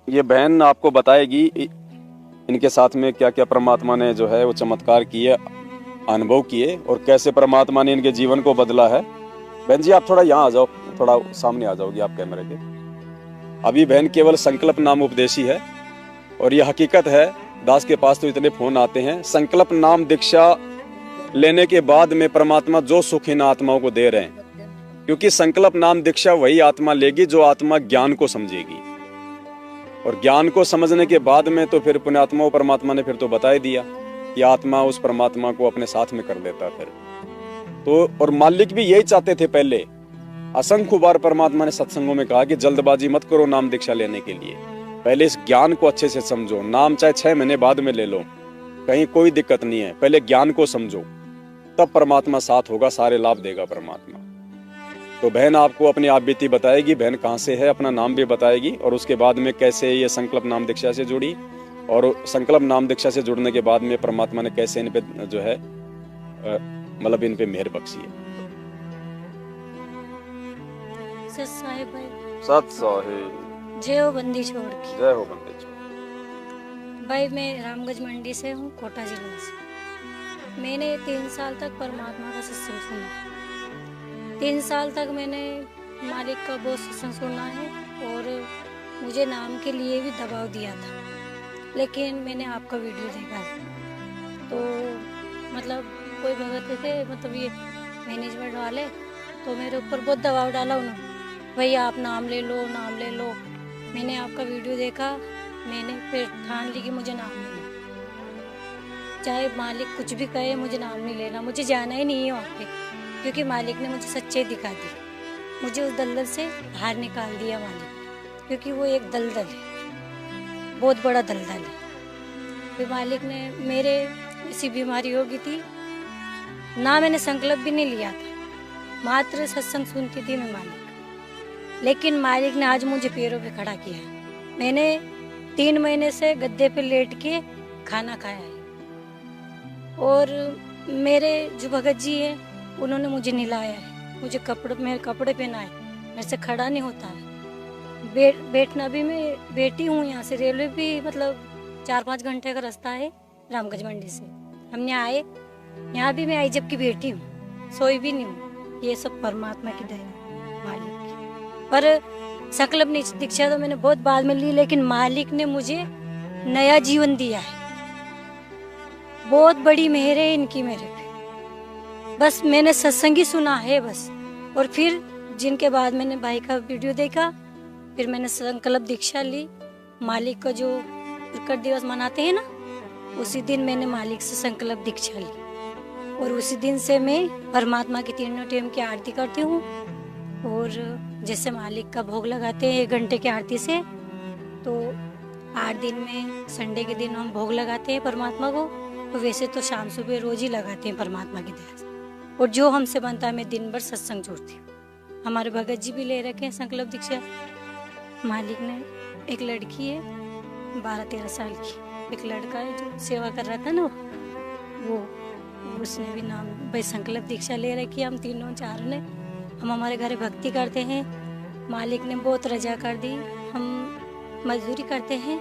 ये बहन आपको बताएगी इनके साथ में क्या क्या परमात्मा ने जो है वो चमत्कार किए, अनुभव किए और कैसे परमात्मा ने इनके जीवन को बदला है। बहन जी आप थोड़ा यहाँ आ जाओ, थोड़ा सामने आ जाओगी आप कैमरे के। अभी बहन केवल संकल्प नाम उपदेशी है और ये हकीकत है। दास के पास तो इतने फोन आते हैं। संकल्प नाम दीक्षा लेने के बाद में परमात्मा जो सुख इन आत्माओं को दे रहे हैं, क्योंकि संकल्प नाम दीक्षा वही आत्मा लेगी जो आत्मा ज्ञान को समझेगी, और ज्ञान को समझने के बाद में तो फिर पुण्यात्मा परमात्मा ने फिर तो बता ही दिया कि आत्मा उस परमात्मा को अपने साथ में कर देता फिर तो। और मालिक भी यही चाहते थे पहले। असंख्य बार परमात्मा ने सत्संगों में कहा कि जल्दबाजी मत करो नाम दीक्षा लेने के लिए, पहले इस ज्ञान को अच्छे से समझो। नाम चाहे 6 महीने बाद में ले लो, कहीं कोई दिक्कत नहीं है, पहले ज्ञान को समझो, तब परमात्मा साथ होगा, सारे लाभ देगा परमात्मा। तो बहन आपको अपनी आप बीती बताएगी, बहन कहाँ से है, अपना नाम भी बताएगी, और उसके बाद में कैसे ये संकल्प नाम दीक्षा से जुड़ी, और संकल्प नाम दीक्षा से जुड़ने के बाद में परमात्मा ने कैसे इन पे जो है मतलब इन पे मेहर बख्शी है। सत साहिब भाई, सत साहिब, जय हो बंदी छोड़ की। जय हो बंदी छोड़। भाई मैं रामगंज मंडी से हूँ, कोटा जिले से। मैंने 3 साल तक परमात्मा का सत्संग सुना। 3 साल तक मैंने मालिक का बहुत सत्संग सुना है और मुझे नाम के लिए भी दबाव दिया था, लेकिन मैंने आपका वीडियो देखा तो मतलब कोई भगत थे, मतलब ये मैनेजमेंट वाले, तो मेरे ऊपर बहुत दबाव डाला उन्होंने, भैया आप नाम ले लो, नाम ले लो। मैंने आपका वीडियो देखा, मैंने फिर ठान ली कि मुझे नाम नहीं लेना, चाहे मालिक कुछ भी कहे, मुझे नाम नहीं लेना, मुझे जाना ही नहीं है वहाँ पे, क्योंकि मालिक ने मुझे सच्चाई दिखा दी। मुझे उस दलदल से बाहर निकाल दिया मालिक, क्योंकि वो एक दलदल है, बहुत बड़ा दलदल है। फिर मालिक ने, मेरे ऐसी बीमारी हो गई थी ना, मैंने संकल्प भी नहीं लिया था, मात्र सत्संग सुनती थी मैं मालिक, लेकिन मालिक ने आज मुझे पैरों पे खड़ा किया है। मैंने 3 महीने से गद्दे पे लेट के खाना खाया है, और मेरे जो भगत जी हैं उन्होंने मुझे नहलाया है, मुझे मेरे कपड़े पहनाए, मेरे से खड़ा नहीं होता है। बैठना भी, मैं बैठी हूँ यहाँ से, रेलवे भी मतलब 4-5 घंटे का रास्ता है रामगंज मंडी से। हमने आए, यहाँ भी मैं आई जबकि बैठी हूँ, सोई भी नहीं हूँ। ये सब परमात्मा की दया मालिक की। पर संकल्प दीक्षा तो मैंने बहुत बाद में ली, लेकिन मालिक ने मुझे नया जीवन दिया है, बहुत बड़ी मेहर है इनकी मेरे पे। बस मैंने सत्संग ही सुना है बस, और फिर जिनके बाद मैंने भाई का वीडियो देखा, फिर मैंने संकल्प दीक्षा ली। मालिक का जो प्रकट दिवस मनाते हैं ना, उसी दिन मैंने मालिक से संकल्प दीक्षा ली, और उसी दिन से मैं परमात्मा की 3 टाइम की आरती करती हूँ। और जैसे मालिक का भोग लगाते हैं 1 घंटे की आरती से, तो 8 दिन में संडे के दिन हम भोग लगाते हैं परमात्मा को, तो वैसे तो शाम सुबह रोज ही लगाते हैं परमात्मा की दया से। और जो हमसे बनता है मैं दिन भर सत्संग जोड़ती हूँ। हमारे भगत जी भी ले रखे हैं संकल्प दीक्षा। मालिक ने, एक लड़की है 12-13 साल की, एक लड़का है जो सेवा कर रहा था ना, वो उसने भी नाम भाई संकल्प दीक्षा ले रखी है। हम तीनों चारों ने, हम हमारे घर भक्ति करते हैं, मालिक ने बहुत रजा कर दी, हम मजदूरी करते हैं,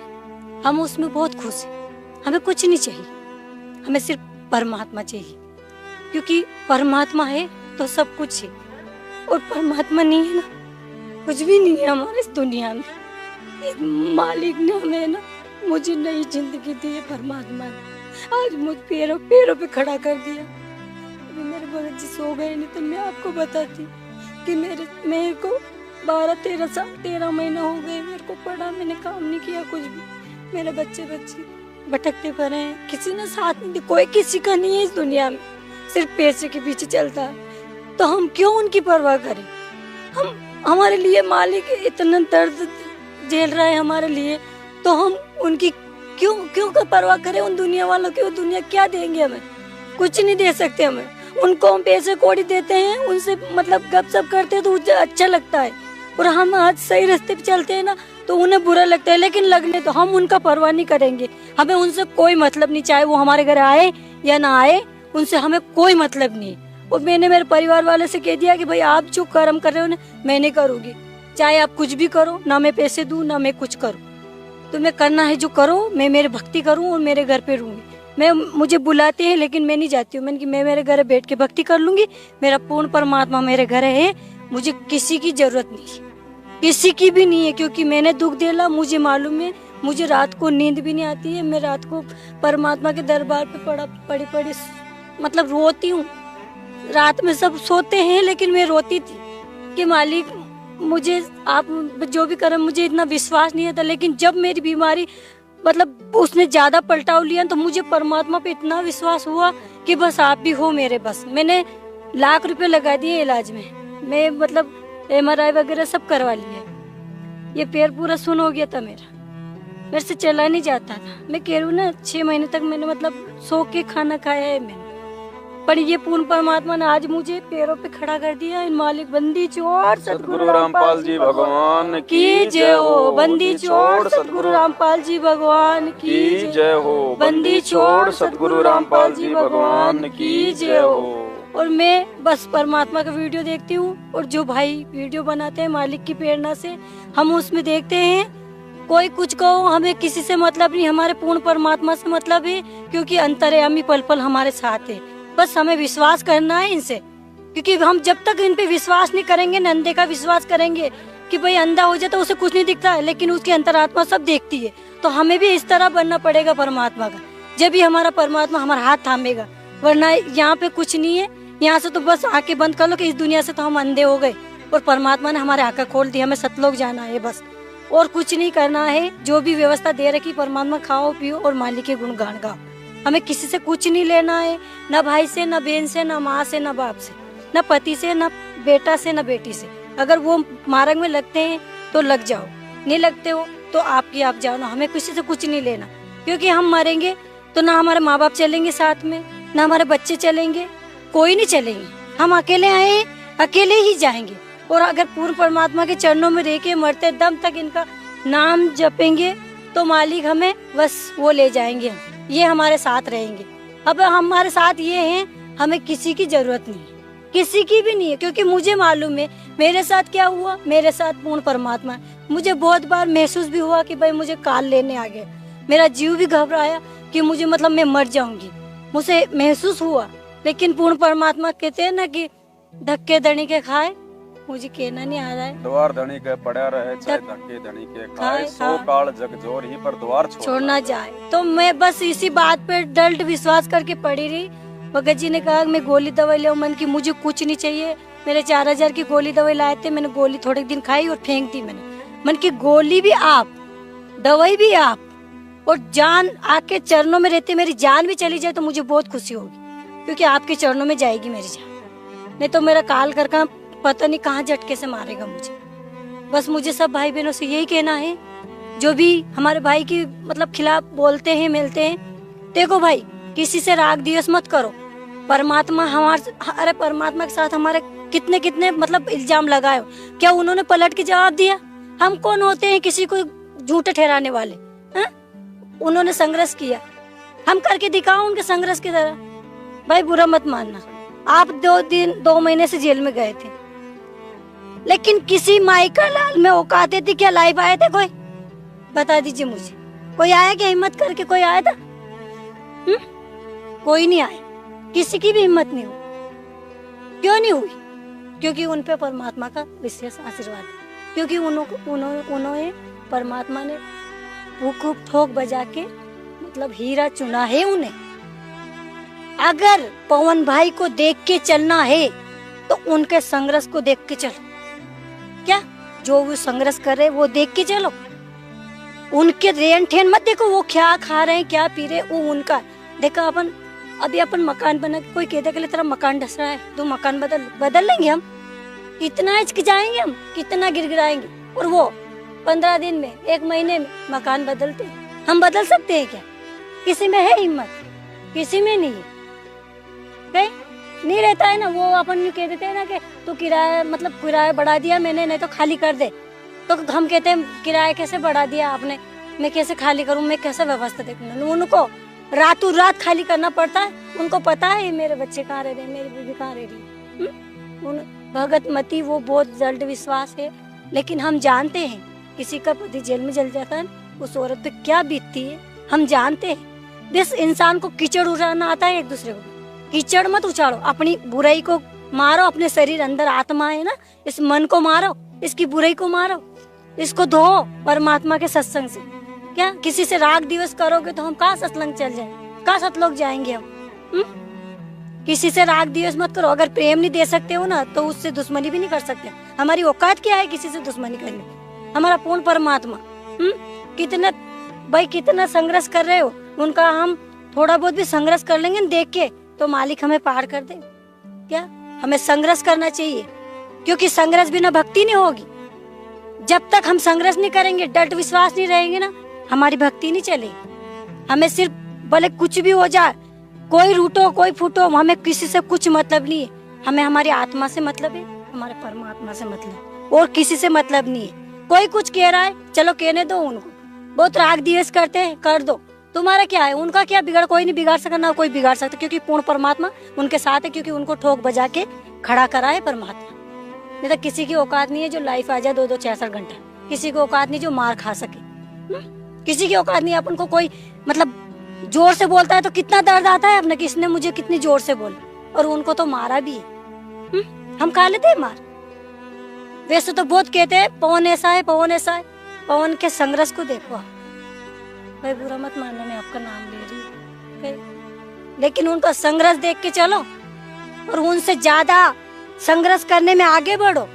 हम उसमें बहुत खुश हैं। हमें कुछ नहीं चाहिए, हमें सिर्फ परमात्मा चाहिए, क्योंकि परमात्मा है तो सब कुछ है, और परमात्मा नहीं है ना, कुछ भी नहीं है हमारे इस दुनिया में। मालिक ने हमें ना, मुझे नई जिंदगी दी है परमात्मा ने, आज मुझ पैरों पे खड़ा कर दिया। अभी मेरे भगत जी सो गए, नहीं तो मैं आपको बताती कि मेरे को 12-13 महीना हो गए, मेरे को पढ़ा, मैंने काम नहीं किया कुछ भी, मेरे बच्चे भटकते पड़े हैं, किसी ने साथ नहीं दिया, कोई किसी का नहीं है इस दुनिया में, सिर्फ पैसे के पीछे चलता है। तो हम क्यों उनकी परवाह करें? हमारे लिए मालिक इतना दर्द झेल रहा है हमारे लिए, तो हम उनकी क्यों परवाह करें उन दुनिया वालों की? वो दुनिया क्या देंगे हमें? कुछ नहीं दे सकते हमें। उनको हम पैसे कौड़ी देते हैं, उनसे मतलब गपशप करते हैं तो अच्छा लगता है, और हम आज सही रास्ते पे चलते हैं ना तो उन्हें बुरा लगता है, लेकिन लगने तो हम उनका परवाह नहीं करेंगे। हमें उनसे कोई मतलब नहीं, चाहे वो हमारे घर आए या ना आए, उनसे हमें कोई मतलब नहीं। और मैंने मेरे परिवार वाले से कह दिया कि भाई आप जो कर्म कर रहे हो ना, मैं नहीं करूँगी, चाहे आप कुछ भी करो, ना मैं पैसे दूँ ना मैं कुछ करूँ, तुम्हें करना है जो करो, मैं मेरे भक्ति करूं और मेरे घर पे रहूंगी। मुझे बुलाते हैं लेकिन मैं नहीं जाती हूँ। मैंने कि मैं मेरे घर बैठ के भक्ति कर लूंगी, मेरा पूर्ण परमात्मा मेरे घर है, मुझे किसी की जरूरत नहीं, किसी की भी नहीं है। क्योंकि मैंने दुख देला, मुझे मालूम है, मुझे रात को नींद भी नहीं आती है। मैं रात को परमात्मा के दरबार पे पड़ी मतलब रोती हूँ। रात में सब सोते हैं लेकिन मैं रोती थी कि मालिक मुझे आप जो भी करें, मुझे इतना विश्वास नहीं था। लेकिन जब मेरी बीमारी मतलब उसने ज्यादा पलटाव लिया तो मुझे परमात्मा पे इतना विश्वास हुआ कि बस आप भी हो मेरे बस। मैंने लाख रुपए लगा दिए इलाज में, मैं मतलब MRI वगैरह सब करवा लिया। ये पैर पूरा सुन हो गया था मेरे से चला नहीं जाता था। मैं कह रही हूँ ना 6 महीने तक मैंने मतलब सो के खाना खाया है मैंने, पर ये पूर्ण परमात्मा ने आज मुझे पैरों पे खड़ा कर दिया। मालिक बंदी चोर सतगुरु रामपाल जी भगवान की जय हो। बंदी चोर सतगुरु रामपाल जी भगवान की जय हो। बंदी चोर सतगुरु रामपाल जी भगवान की जय हो। और मैं बस परमात्मा का वीडियो देखती हूँ, और जो भाई वीडियो बनाते हैं मालिक की प्रेरणा से, हम उसमें देखते हैं कोई कुछ कहो, हमें किसी से मतलब नहीं, हमारे पूर्ण परमात्मा से मतलब है। क्योंकि अंतर्यामी पल पल हमारे साथ है, बस हमें विश्वास करना है इनसे। क्योंकि हम जब तक इन पे विश्वास नहीं करेंगे, अंधे का विश्वास करेंगे कि भाई अंधा हो जाए तो उसे कुछ नहीं दिखता है, लेकिन उसकी अंतरात्मा सब देखती है। तो हमें भी इस तरह बनना पड़ेगा परमात्मा का, जब भी हमारा परमात्मा हमारा हाथ थामेगा। वरना यहाँ पे कुछ नहीं है, यहाँ से तो बस आंखें बंद कर लो कि इस दुनिया से तो हम अंधे हो गए, और परमात्मा ने हमारे आंखें खोल दी, हमें सतलोक जाना है बस, और कुछ नहीं करना है। जो भी व्यवस्था दे रखी परमात्मा, खाओ पियो और मालिक के गुणगान गाओ। हमें किसी से कुछ नहीं लेना है, ना भाई से, ना बहन से, ना माँ से, ना बाप से, ना पति से, ना बेटा से, ना बेटी से। अगर वो मार्ग में लगते हैं तो लग जाओ, नहीं लगते हो तो आपकी आप जाओ ना। हमें किसी से कुछ नहीं लेना, क्योंकि हम मरेंगे तो ना हमारे माँ बाप चलेंगे साथ में, ना हमारे बच्चे चलेंगे, कोई नहीं चलेंगे। हम अकेले आए, अकेले ही जाएंगे। और अगर पूर्ण परमात्मा के चरणों में रह के मरते दम तक इनका नाम जपेंगे तो मालिक हमें बस वो ले जाएंगे, ये हमारे साथ रहेंगे। अब हमारे साथ ये हैं, हमें किसी की जरूरत नहीं है, किसी की भी नहीं है। क्योंकि मुझे मालूम है मेरे साथ क्या हुआ, मेरे साथ पूर्ण परमात्मा है। मुझे बहुत बार महसूस भी हुआ कि भाई मुझे काल लेने आ गए, मेरा जीव भी घबराया कि मुझे मतलब मैं मर जाऊंगी, मुझे महसूस हुआ। लेकिन पूर्ण परमात्मा कहते हैं ना कि धक्के धनी के खाए, मुझे कहना नहीं आ रहा है, द्वार धनी के पड़ा रहे चाहे धक्के धनी के खाए, सो काल जग जोर ही पर द्वार छोड़ना जाए। तो मैं बस इसी बात पे दृढ़ विश्वास करके पड़ी रही। भगत जी ने कहा मैं गोली दवाई ले, मन की मुझे कुछ नहीं चाहिए। मेरे 4000 की गोली दवाई लाए थे, मैंने गोली थोड़े दिन खाई और फेंक दी मैंने। मन की गोली भी आप, दवाई भी आप, और जान आके चरणों में रहते मेरी जान भी चली जाए तो मुझे बहुत खुशी होगी, क्योंकि आपके चरणों में जाएगी मेरी जान। नहीं तो मेरा काल करका पता नहीं कहाँ झटके से मारेगा मुझे। बस मुझे सब भाई बहनों से यही कहना है, जो भी हमारे भाई की मतलब खिलाफ बोलते हैं मिलते हैं, देखो भाई किसी से राग द्वेष मत करो। परमात्मा अरे परमात्मा के साथ हमारे कितने कितने मतलब इल्जाम लगाए, क्या उन्होंने पलट के जवाब दिया? हम कौन होते हैं किसी को झूठे ठहराने वाले? उन्होंने संघर्ष किया, हम करके दिखाओ उनके संघर्ष की तरह। भाई बुरा मत मानना, आप 2 महीने से जेल में गए थे, लेकिन किसी माई का लाल में औकात थी क्या? लाइव आए थे कोई? बता दीजिए मुझे, कोई आया क्या? हिम्मत करके कोई आया था? कोई नहीं आया, किसी की भी हिम्मत नहीं हुई। क्यों नहीं हुई? क्योंकि उन पे परमात्मा का विशेष आशीर्वाद है। क्योंकि उन्होंने परमात्मा ने भूख ठोक बजा के मतलब हीरा चुना है उन्हें। अगर पवन भाई को देख के चलना है तो उनके संघर्ष को देख के चलो। क्या जो वो संघर्ष कर रहे वो देख के चलो, उनके रेन ठेन मत देखो, वो क्या खा रहे हैं क्या पी रहे, वो उनका देखो। अपन मकान बना के कोई कहते कि तेरा मकान ढस रहा है तो मकान बदल लेंगे हम? कितना हिचकिचाएंगे हम, कितना गिड़गिड़ाएंगे, और वो 15 दिन में 1 महीने में मकान बदलते हैं। हम बदल सकते हैं क्या? किसी में है हिम्मत? किसी में नहीं है। नहीं रहता है ना। वो अपन कह देते हैं ना कि तू किराया बढ़ा दिया मैंने, नहीं तो खाली कर दे। तो हम कहते हैं किराया कैसे बढ़ा दिया आपने, मैं कैसे खाली करूं, मैं कैसे व्यवस्था देखूं? उनको रातों रात खाली करना पड़ता है। उनको पता है मेरे बच्चे कहाँ रह रहे, मेरी बीवी कहाँ रह रही। भगत मती वो बहुत जल्द विश्वास है, लेकिन हम जानते हैं किसी का पति जेल में जल जाता है उस औरत पे क्या बीतती है हम जानते हैं। बस इंसान को कीचड़ उड़ाना आता है एक दूसरे को, कीचड़ मत उछाड़ो, अपनी बुराई को मारो, अपने शरीर अंदर आत्मा है ना, इस मन को मारो, इसकी बुराई को मारो, इसको धो परमात्मा के सत्संग से। क्या किसी से राग दिवस करोगे तो हम कहाँ सत्संग चल जाए, कहाँ सतलोक जाएंगे हम? किसी से राग दिवस मत करो। अगर प्रेम नहीं दे सकते हो ना तो उससे दुश्मनी भी नहीं कर सकते। हमारी औकात क्या है किसी से दुश्मनी करने? हमारा पूर्ण परमात्मा कितना संघर्ष कर रहे हो, उनका हम थोड़ा बहुत भी संघर्ष कर लेंगे देख के तो मालिक हमें पार कर दे। क्या हमें संघर्ष करना चाहिए, क्योंकि संघर्ष बिना भक्ति नहीं होगी। जब तक हम संघर्ष नहीं करेंगे, डट विश्वास नहीं रहेंगे ना, हमारी भक्ति नहीं चलेगी। हमें सिर्फ भले कुछ भी हो जाए, कोई रूठो कोई फूटो, हमें किसी से कुछ मतलब नहीं है। हमें हमारी आत्मा से मतलब है, हमारे परमात्मा से मतलब, और किसी से मतलब नहीं है। कोई कुछ कह रहा है, चलो कहने दो उनको, बहुत राग दिवस करते हैं, कर दो, तुम्हारा क्या है, उनका क्या बिगड़, कोई नहीं बिगाड़ सकता, ना कोई बिगाड़ सकता, क्योंकि पूर्ण परमात्मा उनके साथ है, क्योंकि उनको ठोक बजा के खड़ा करा है परमात्मा। नहीं तो किसी की औकात नहीं है जो लाइफ आ जाए 2-2 66 घंटा, किसी की औकात नहीं जो मार खा सके, किसी की औकात नहीं। अपन को कोई मतलब जोर से बोलता है तो कितना दर्द आता है अपने, किसने मुझे कितनी जोर से बोला, और उनको तो मारा भी है। हम खा लेते हैं मार। वैसे तो बहुत कहते हैं पवन ऐसा है, पवन ऐसा है, पवन के संघर्ष को देखो। भाई बुरा मत मानना, मैं आपका नाम ले रही हूँ, लेकिन उनका संघर्ष देख के चलो और उनसे ज्यादा संघर्ष करने में आगे बढ़ो,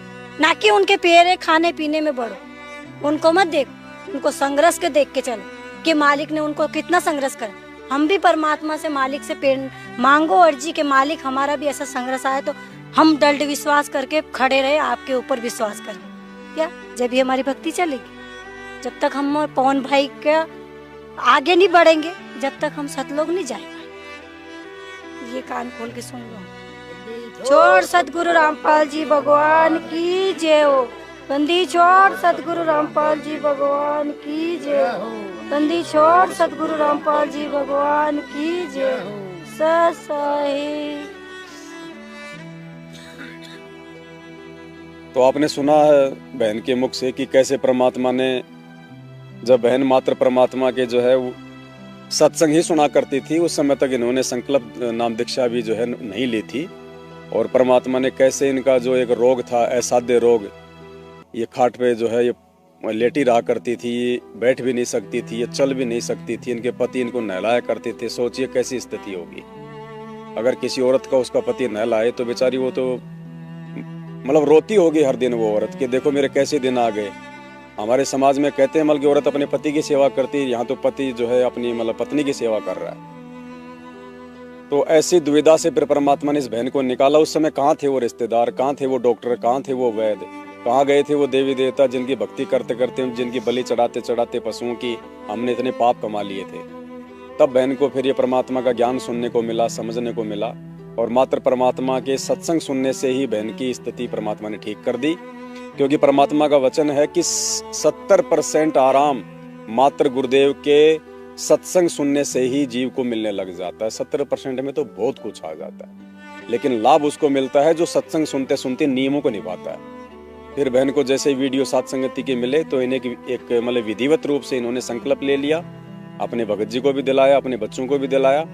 ना कि उनके पेरे खाने पीने में बढ़ो। उनको मत देखो, उनको संघर्ष के देख के चलो कि मालिक ने उनको कितना संघर्ष करा। हम भी परमात्मा से, मालिक से पेड़ मांगो अर्जी के मालिक हमारा भी ऐसा संघर्ष आए तो हम दृढ़ विश्वास करके खड़े रहे, आपके ऊपर विश्वास करें। क्या जब भी हमारी भक्ति चलेगी। जब तक हम पवन भाई के आगे नहीं बढ़ेंगे, जब तक हम सतलोक नहीं जाए पाएंगे। ये कान खोल के सुन लो। छोड़ सतगुरु रामपाल जी भगवान की जय हो। बंदी छोड़ सतगुरु रामपाल जी भगवान की जय हो। बंदी छोड़ सतगुरु रामपाल जी भगवान की जय हो। ससाई। तो आपने सुना है बहन के मुख से कि कैसे परमात्मा ने, जब बहन मात्र परमात्मा के जो है वो सत्संग ही सुना करती थी, उस समय तक इन्होंने संकल्प नाम दीक्षा भी जो है नहीं ली थी, और परमात्मा ने कैसे इनका जो एक रोग था, असाध्य रोग, ये खाट पे जो है ये लेटी रहा करती थी, ये बैठ भी नहीं सकती थी, ये चल भी नहीं सकती थी, इनके पति इनको नहलाया करते थे। सोचिए कैसी स्थिति होगी अगर किसी औरत का उसका पति नहलाए, तो बेचारी वो तो मतलब रोती होगी हर दिन वो औरत कि देखो मेरे कैसे दिन आ गए। हमारे समाज में कहते हैं मतलब कि औरत अपने पति की सेवा करती है, यहाँ तो पति जो है अपनी मतलब पत्नी की सेवा कर रहा है। तो ऐसी दुविधा से फिर परमात्मा ने इस बहन को निकाला। उस समय कहाँ थे वो रिश्तेदार, कहाँ थे वो डॉक्टर, कहाँ थे वो वैद्य, कहाँ गए थे वो देवी देवता जिनकी भक्ति करते करते, जिनकी बलि चढ़ाते चढ़ाते पशुओं की हमने इतने पाप कमा लिए थे। तब बहन को फिर ये परमात्मा का ज्ञान सुनने को मिला, समझने को मिला, और मात्र परमात्मा के सत्संग सुनने से ही बहन की स्थिति परमात्मा ने ठीक कर दी। क्योंकि परमात्मा का वचन है कि 70% आराम मात्र गुरुदेव के सत्संग सुनने से ही जीव को मिलने लग जाता है। 70% में तो बहुत कुछ आ जाता है, लेकिन लाभ उसको मिलता है जो सत्संग सुनते सुनते नियमों को निभाता है। फिर बहन को जैसे वीडियो साथ संगति के मिले तो इन्हें एक मतलब विधिवत रूप से इन्होंने संकल्प ले लिया, अपने भगत जी को भी दिलाया, अपने बच्चों को भी दिलाया,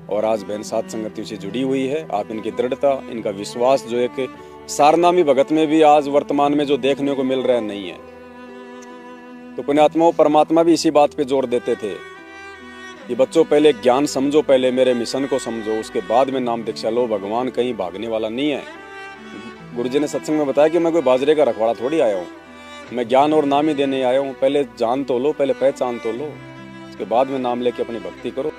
और आज बहन साथ संगति से जुड़ी हुई है। आप इनकी दृढ़ता, इनका विश्वास जो एक सारनामी भगत में भी आज वर्तमान में जो देखने को मिल रहा है नहीं है। तो पुण्यात्माओं, परमात्मा भी इसी बात पे जोर देते थे कि बच्चों पहले ज्ञान समझो, पहले मेरे मिशन को समझो, उसके बाद में नाम दीक्षा लो। भगवान कहीं भागने वाला नहीं है। गुरुजी ने सत्संग में बताया कि मैं कोई बाजरे का रखवाड़ा थोड़ी आया हूँ, मैं ज्ञान और नाम ही देने आया हूँ। पहले जान तो लो, पहले पहचान तो लो, उसके बाद में नाम लेके अपनी भक्ति करो।